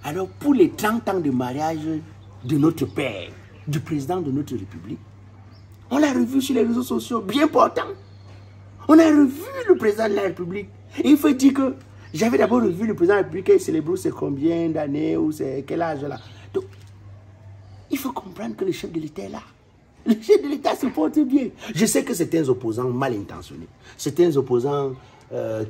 Alors, pour les 30 ans de mariage de notre père, du président de notre République, on l'a revu sur les réseaux sociaux, bien portant. On a revu le président de la République. Et il faut dire que j'avais d'abord revu le président de la République, il célèbre c'est combien d'années ou c'est quel âge là. Donc, il faut comprendre que le chef de l'État est là. Le chef de l'État se porte bien. Je sais que certains opposants mal intentionnés, certains opposants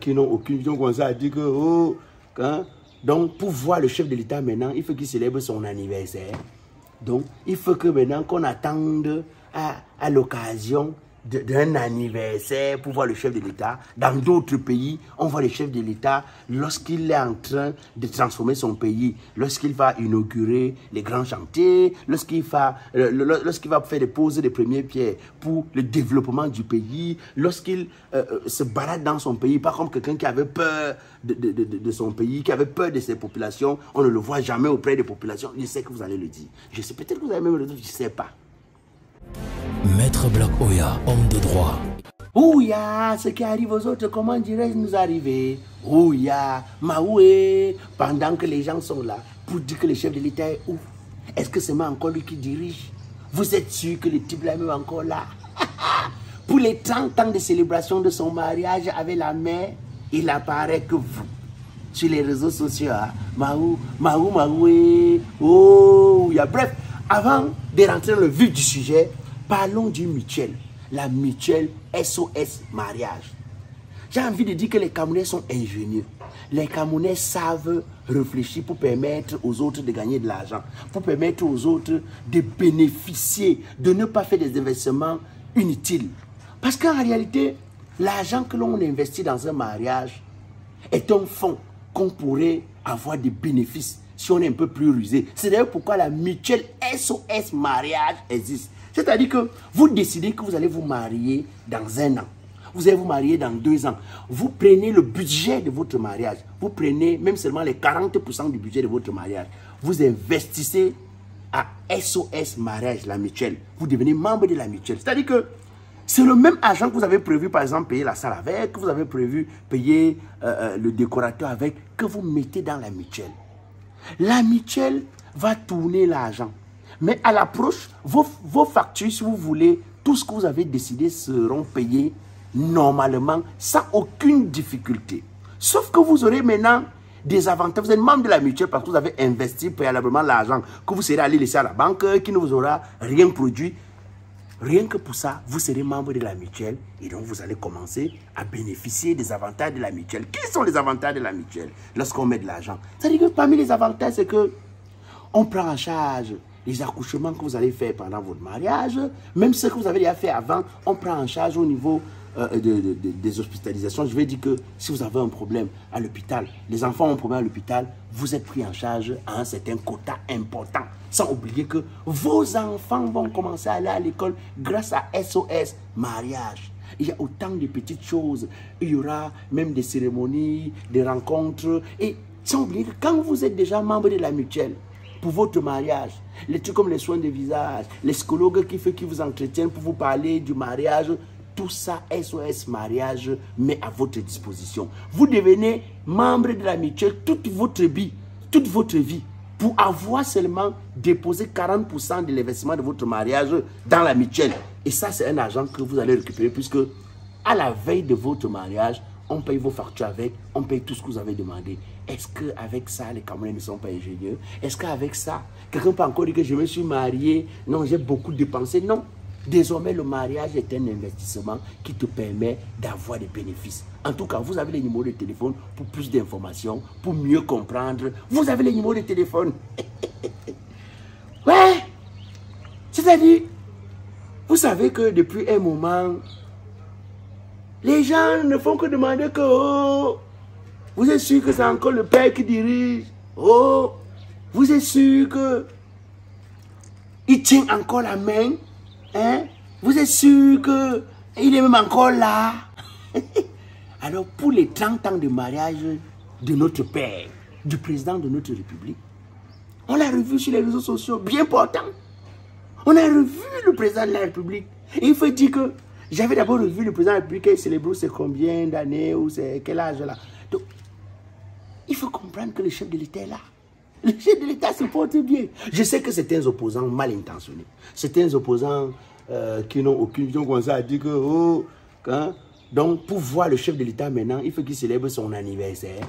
qui n'ont aucune vision, commencent à dire que, oh, hein, donc pour voir le chef de l'État maintenant, il faut qu'il célèbre son anniversaire. Donc, il faut que maintenant qu'on attende à l'occasion d'un anniversaire pour voir le chef de l'État. Dans d'autres pays, on voit le chef de l'État lorsqu'il est en train de transformer son pays, lorsqu'il va inaugurer les grands chantiers, lorsqu'il va faire des poses des premières pierres pour le développement du pays, lorsqu'il se balade dans son pays, pas comme quelqu'un qui avait peur de son pays, qui avait peur de ses populations. On ne le voit jamais auprès des populations. Je sais que vous allez le dire. Je sais, peut-être que vous allez même le dire, je ne sais pas. Maître Black Oya, homme de droit. Ouya, ce qui arrive aux autres, comment dirais-je nous arriver? Ouya, Maoué, pendant que les gens sont là, pour dire que le chef de l'État est où? Est-ce que c'est moi encore lui qui dirige? Vous êtes sûr que le type là est même encore là? Pour les 30 ans de célébration de son mariage avec la mère, il apparaît que vous. Sur les réseaux sociaux, hein? Maoué, oh, ouya. Bref, avant de rentrer dans le vif du sujet, parlons du mutuelle, la mutuelle SOS mariage. J'ai envie de dire que les Camerounais sont ingénieux. Les Camerounais savent réfléchir pour permettre aux autres de gagner de l'argent, pour permettre aux autres de bénéficier, de ne pas faire des investissements inutiles. Parce qu'en réalité, l'argent que l'on investit dans un mariage est un fonds qu'on pourrait avoir des bénéfices si on est un peu plus rusé. C'est d'ailleurs pourquoi la mutuelle SOS mariage existe. C'est-à-dire que vous décidez que vous allez vous marier dans 1 an. Vous allez vous marier dans 2 ans. Vous prenez le budget de votre mariage. Vous prenez même seulement les 40% du budget de votre mariage. Vous investissez à SOS mariage, la mutuelle. Vous devenez membre de la mutuelle. C'est-à-dire que c'est le même argent que vous avez prévu, par exemple, payer la salle avec, que vous avez prévu payer le décorateur avec, que vous mettez dans la mutuelle. La mutuelle va tourner l'argent. Mais à l'approche, vos factures, si vous voulez, tout ce que vous avez décidé seront payés normalement, sans aucune difficulté. Sauf que vous aurez maintenant des avantages. Vous êtes membre de la mutuelle parce que vous avez investi préalablement l'argent que vous serez allé laisser à la banque, qui ne vous aura rien produit. Rien que pour ça, vous serez membre de la mutuelle et donc vous allez commencer à bénéficier des avantages de la mutuelle. Quels sont les avantages de la mutuelle lorsqu'on met de l'argent? C'est-à-dire que parmi les avantages, c'est que on prend en charge les accouchements que vous allez faire pendant votre mariage, même ce que vous avez déjà fait avant, on prend en charge au niveau des hospitalisations. Je vais dire que si vous avez un problème à l'hôpital, les enfants ont un problème à l'hôpital, vous êtes pris en charge à un certain quota important. Sans oublier que vos enfants vont commencer à aller à l'école grâce à SOS mariage. Il y a autant de petites choses. Il y aura même des cérémonies, des rencontres. Et sans oublier que quand vous êtes déjà membre de la mutuelle, pour votre mariage, les trucs comme les soins de visage, les psychologues qui vous entretiennent pour vous parler du mariage, tout ça, SOS mariage met à votre disposition. Vous devenez membre de la mutuelle toute votre vie, pour avoir seulement déposé 40% de l'investissement de votre mariage dans la mutuelle. Et ça, c'est un argent que vous allez récupérer puisque à la veille de votre mariage, on paye vos factures avec, on paye tout ce que vous avez demandé. Est-ce qu'avec ça, les Camerounais ne sont pas ingénieux? Est-ce qu'avec ça, quelqu'un peut encore dire que je me suis marié, non, j'ai beaucoup dépensé? Non. Désormais, le mariage est un investissement qui te permet d'avoir des bénéfices. En tout cas, vous avez les numéros de téléphone pour plus d'informations, pour mieux comprendre. Vous avez les numéros de téléphone. Ouais. C'est-à-dire, vous savez que depuis un moment, les gens ne font que demander que, oh, vous êtes sûr que c'est encore le père qui dirige? Oh, vous êtes sûr que il tient encore la main? Hein? Vous êtes sûr qu'il est même encore là? Alors, pour les 30 ans de mariage de notre père, du président de notre République, on l'a revu sur les réseaux sociaux, bien portant. On a revu le président de la République. Et il faut dire que j'avais d'abord revu le président de la République, il célèbre c'est combien d'années ou c'est quel âge là. Donc, Il faut comprendre que le chef de l'État est là. Le chef de l'État se porte bien. Je sais que certains opposants mal intentionnés, certains opposants qui n'ont aucune vision, comme ça, à dire que, oh, hein, donc pour voir le chef de l'État maintenant, il faut qu'il célèbre son anniversaire.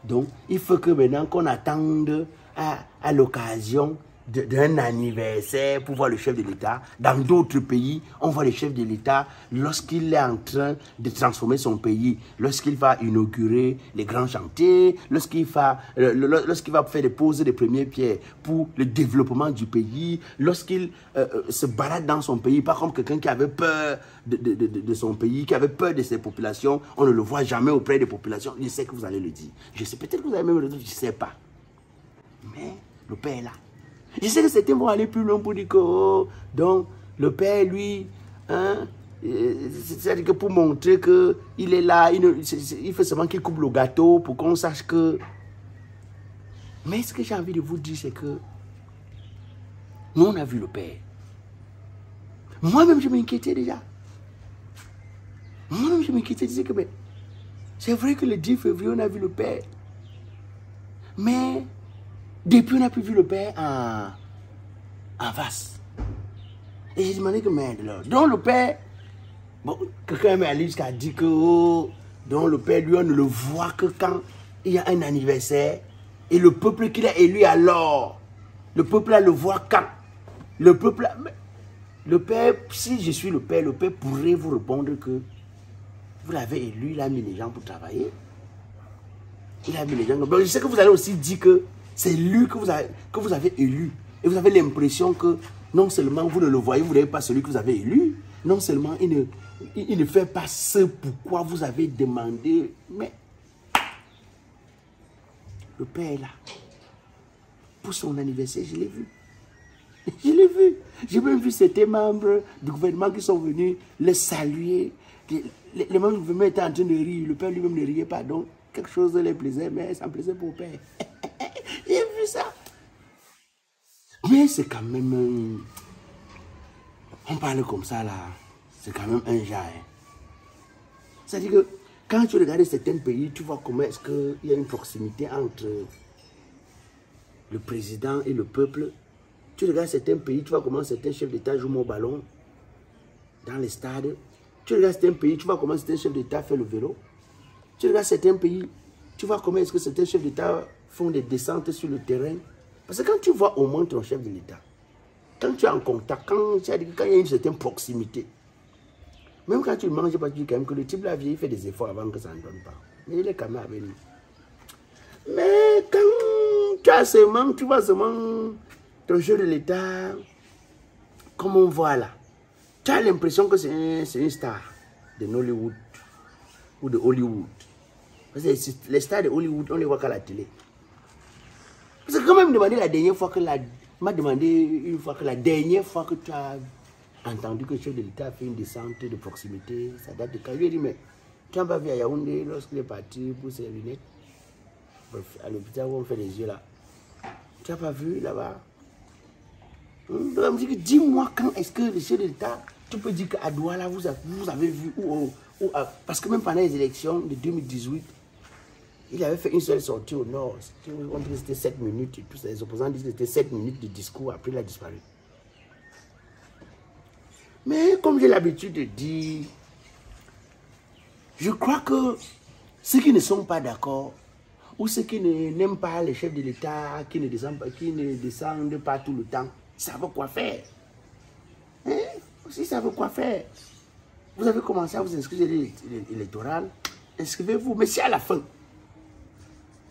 Donc, il faut que maintenant qu'on attende à l'occasion d'un anniversaire pour voir le chef de l'État. Dans d'autres pays, on voit le chef de l'État lorsqu'il est en train de transformer son pays, lorsqu'il va inaugurer les grands chantiers, lorsqu'il va faire des poses de premières pierres pour le développement du pays, lorsqu'il se balade dans son pays, pas comme quelqu'un qui avait peur de son pays, qui avait peur de ses populations. On ne le voit jamais auprès des populations. Je sais que vous allez le dire. Je sais, peut-être que vous allez même le dire, je ne sais pas. Mais le Père est là. Je sais que certains vont aller plus loin pour dire que, oh, donc, le Père, lui, hein, c'est-à-dire que pour montrer qu'il est là, il faut seulement qu'il coupe le gâteau pour qu'on sache que... Mais ce que j'ai envie de vous dire, c'est que nous, on a vu le Père. Moi-même, je m'inquiétais déjà. Moi-même, je m'inquiétais, je disais que, ben, c'est vrai que le 10 février, on a vu le Père. Mais... depuis, on n'a plus vu le Père en face. Et j'ai demandé que, mais alors, donc le Père, bon, quelqu'un m'a allé jusqu'à dire que, oh, donc le Père, lui, on ne le voit que quand il y a un anniversaire. Et le peuple qu'il a élu alors, le peuple là le voit quand. Le peuple là, le Père, si je suis le Père pourrait vous répondre que vous l'avez élu, il a mis les gens pour travailler. Il a mis les gens. Bon, je sais que vous allez aussi dire que c'est lui que vous avez élu. Et vous avez l'impression que non seulement vous ne le voyez, vous n'avez pas celui que vous avez élu. Non seulement il ne fait pas ce pourquoi vous avez demandé. Mais le Père est là. Pour son anniversaire, je l'ai vu. Je l'ai vu. J'ai même vu certains membres du gouvernement qui sont venus le saluer. Les membres du gouvernement étaient en train de rire. Le Père lui-même ne riait pas. Donc, quelque chose les plaisait, mais ça me plaisait pour le Père. J'ai vu ça. Mais c'est quand même... on parle comme ça là. C'est quand même un genre. Hein. C'est-à-dire que quand tu regardes certains pays, tu vois comment est-ce qu'il y a une proximité entre le président et le peuple. Tu regardes certains pays, tu vois comment certains chefs d'État jouent au ballon dans les stades. Tu regardes certains pays, tu vois comment certains chefs d'État font le vélo. Tu regardes certains pays, tu vois comment est-ce que certains chefs d'État font des descentes sur le terrain. Parce que quand tu vois au moins ton chef de l'État, quand tu es en contact, quand il y a une certaine proximité, même quand tu ne manges pas, tu dis quand même que le type là vieille fait des efforts avant que ça ne donne pas. Mais il est quand même avec nous. Mais quand tu as seulement, tu vois seulement ton chef de l'État, comme on voit là, tu as l'impression que c'est une star de Nollywood ou de Hollywood. Parce que les stars de Hollywood, on les voit qu'à la télé. Parce que quand même demandé la dernière fois que m'a demandé une fois que la dernière fois que tu as entendu que le chef de l'État a fait une descente de proximité, ça date de quand? Je lui ai dit, mais tu n'as pas vu à Yaoundé lorsqu'il est parti pour ses lunettes, à l'hôpital où on fait les yeux là. Tu n'as pas vu là-bas? Donc elle me dit que dis-moi quand est-ce que le chef de l'État, tu peux dire qu'à Douala vous avez vu, parce que même pendant les élections de 2018, il avait fait une seule sortie au nord. On dit que c'était 7 minutes. Et tous les opposants disent que c'était 7 minutes de discours. Après, il a disparu. Mais comme j'ai l'habitude de dire, je crois que ceux qui ne sont pas d'accord, ou ceux qui n'aiment pas les chefs de l'État, qui ne descendent pas tout le temps, savent quoi faire. Hein? Aussi, savent quoi faire. Vous avez commencé à vous inscrire à l'électoral, inscrivez-vous. Mais si à la fin,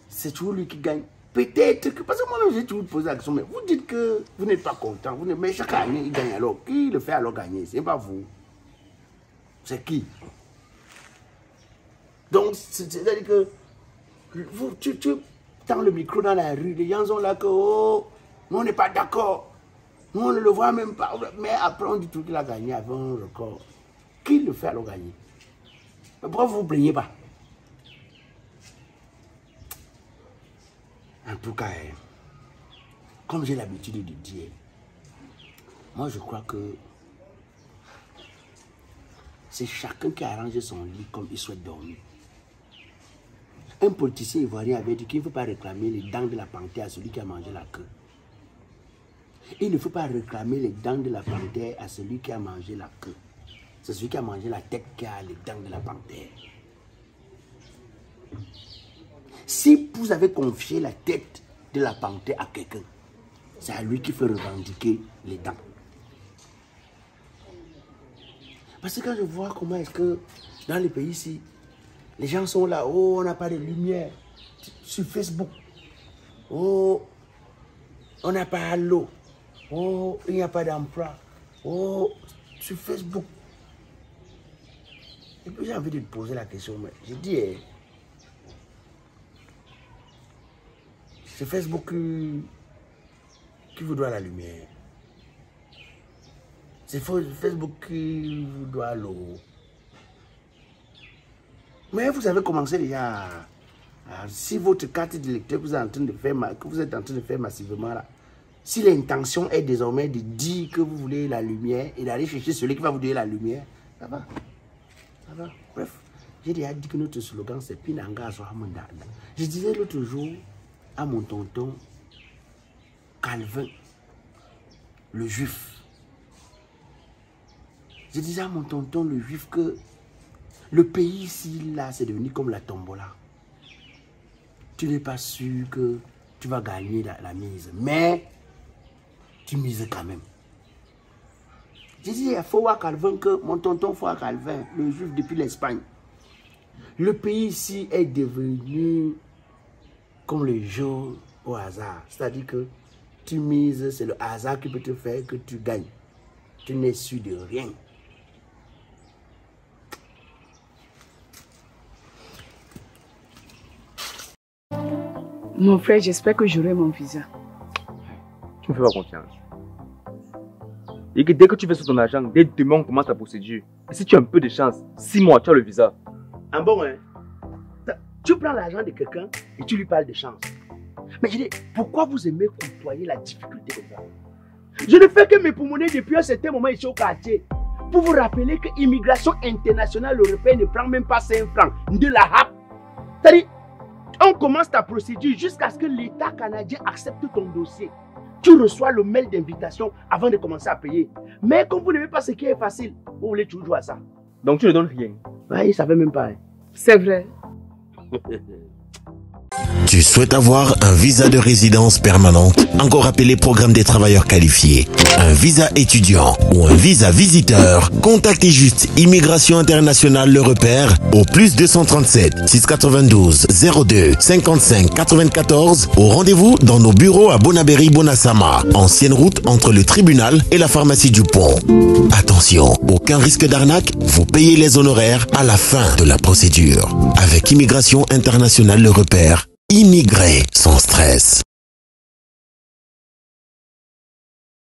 c'est toujours lui qui gagne. Peut-être que, parce que moi-même j'ai toujours posé la question, mais vous dites que vous n'êtes pas content, mais chaque année il gagne alors. Qui le fait alors gagner? C'est pas vous. C'est qui? Donc, c'est-à-dire que tu tends le micro dans la rue, les gens sont là que, oh, nous on n'est pas d'accord. Nous on ne le voit même pas. Mais après on dit tout qu'il a gagné avant un record. Qui le fait alors gagner? Mais pourquoi vous ne vous plaignez pas? En tout cas, comme j'ai l'habitude de dire, moi je crois que c'est chacun qui arrange son lit comme il souhaite dormir. Un politicien ivoirien avait dit qu'il ne faut pas réclamer les dents de la panthère à celui qui a mangé la queue. Il ne faut pas réclamer les dents de la panthère à celui qui a mangé la queue. C'est celui qui a mangé la tête qui a les dents de la panthère. Si vous avez confié la tête de la panthère à quelqu'un, c'est à lui qu'il faut revendiquer les dents. Parce que quand je vois comment est-ce que dans les pays ici, les gens sont là, oh, on n'a pas de lumière sur Facebook. Oh, on n'a pas l'eau. Oh, il n'y a pas d'emploi. Oh, sur Facebook. Et puis j'ai envie de te poser la question, mais je dis, c'est Facebook qui vous doit la lumière. C'est Facebook qui vous doit l'eau. Mais vous avez commencé déjà si votre carte d'électeur que vous êtes en train de faire massivement là, si l'intention est désormais de dire que vous voulez la lumière et d'aller chercher celui qui va vous donner la lumière, ça va. Ça va. Bref, j'ai déjà dit que notre slogan c'est Pinanga Sohamanda. Je disais l'autre jour à mon tonton Calvin, le juif. Je disais à mon tonton le juif que le pays ici, là, c'est devenu comme la tombola. Tu n'es pas sûr que tu vas gagner la mise, mais tu mises quand même. Je dis, il faut voir Calvin, que mon tonton Foua Calvin, le juif depuis l'Espagne. Le pays ici est devenu comme le jeu au hasard. C'est-à-dire que tu mises, c'est le hasard qui peut te faire que tu gagnes. Tu n'es sûr de rien. Mon frère, j'espère que j'aurai mon visa. Tu me fais pas confiance. Et que dès que tu fais sur ton argent, dès demain on commence la procédure. Et si tu as un peu de chance, 6 mois, tu as le visa. Ah bon, hein? Tu prends l'argent de quelqu'un et tu lui parles de chance. Mais je dis, pourquoi vous aimez côtoyer la difficulté comme ça? Je ne fais que me promener depuis un certain moment ici au quartier pour vous rappeler que l'immigration internationale européenne ne prend même pas 5 francs de la HAP. C'est-à-dire, on commence ta procédure jusqu'à ce que l'État canadien accepte ton dossier. Tu reçois le mail d'invitation avant de commencer à payer. Mais comme vous n'aimez pas ce qui est facile, vous voulez toujours jouer à ça. Donc tu ne donnes rien. Ouais, il ne savait même pas. Hein. C'est vrai. Tu souhaites avoir un visa de résidence permanente, encore appelé programme des travailleurs qualifiés, un visa étudiant ou un visa visiteur? Contactez juste Immigration Internationale Le Repère au plus 237 692 02 55 94 au rendez-vous dans nos bureaux à Bonabéry Bonassama, ancienne route entre le tribunal et la pharmacie du Pont. Attention, aucun risque d'arnaque, vous payez les honoraires à la fin de la procédure. Avec Immigration Internationale Le Repère, immigrer sans stress.